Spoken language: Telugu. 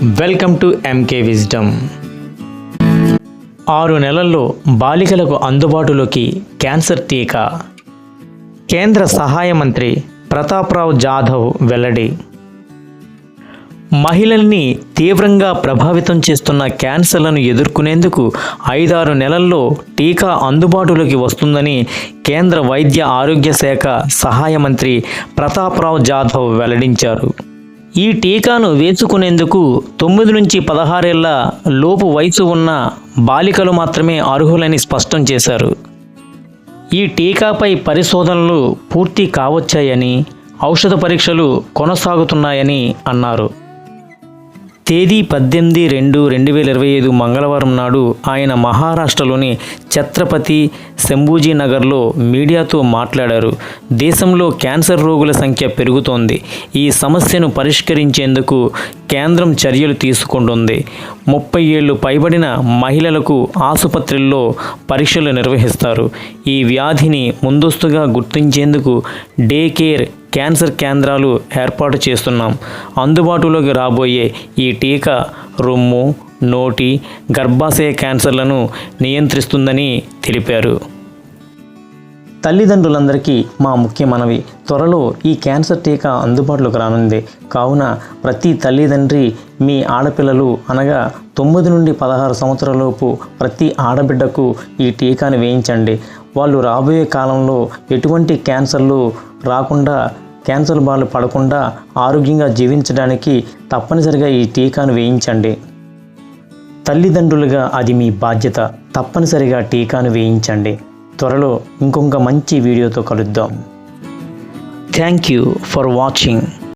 Welcome to MK wisdom. 6 నెలల్లో బాలికలకు అందుబాటులోకి క్యాన్సర్ టీకా. కేంద్ర సహాయ మంత్రి ప్రతాప్రావ్ జాధవ్ వెల్లడి. మహిళల్ని తీవ్రంగా ప్రభావితం చేస్తున్న క్యాన్సర్లను ఎదుర్కొనేందుకు 5-6 నెలల్లో టీకా అందుబాటులోకి వస్తుందని కేంద్ర వైద్య ఆరోగ్య శాఖ సహాయ మంత్రి ప్రతాప్రావ్ జాధవ్ వెల్లడించారు. ఈ టీకాను వేసుకునేందుకు 9 నుంచి 16 ఏళ్ల లోపు వయసు ఉన్న బాలికలు మాత్రమే అర్హులని స్పష్టం చేశారు. ఈ టీకాపై పరిశోధనలు పూర్తి కావచ్చాయని, ఔషధ పరీక్షలు కొనసాగుతున్నాయని అన్నారు. తేదీ 18/2/2025 మంగళవారం నాడు ఆయన మహారాష్ట్రలోని ఛత్రపతి శంభూజీ నగర్లో మీడియాతో మాట్లాడారు. దేశంలో క్యాన్సర్ రోగుల సంఖ్య పెరుగుతోంది. ఈ సమస్యను పరిష్కరించేందుకు కేంద్రం చర్యలు తీసుకుంటుంది. 30 ఏళ్లు పైబడిన మహిళలకు ఆసుపత్రుల్లో పరీక్షలు నిర్వహిస్తారు. ఈ వ్యాధిని ముందస్తుగా గుర్తించేందుకు డే కేర్ క్యాన్సర్ కేంద్రాలు ఏర్పాటు చేస్తున్నాం. అందుబాటులోకి రాబోయే ఈ టీకా రొమ్ము, నోటి, గర్భాశయ క్యాన్సర్లను నియంత్రిస్తుందని తెలిపారు. తల్లిదండ్రులందరికీ మా ముఖ్య మనవి, త్వరలో ఈ క్యాన్సర్ టీకా అందుబాటులోకి రానుంది. కావున ప్రతి తల్లిదండ్రి మీ ఆడపిల్లలు అనగా 9 నుండి 16 సంవత్సరాలలోపు ప్రతి ఆడబిడ్డకు ఈ టీకాను వేయించండి. వాళ్ళు రాబోయే కాలంలో ఎటువంటి క్యాన్సర్లు రాకుండా, క్యాన్సర్ బారిన పడకుండా ఆరోగ్యంగా జీవించడానికి తప్పనిసరిగా ఈ టీకాను వేయించండి. తల్లిదండ్రులుగా అది మీ బాధ్యత. తప్పనిసరిగా టీకాను వేయించండి. త్వరలో ఇంకొక మంచి వీడియోతో కలుద్దాం. Thank you for watching.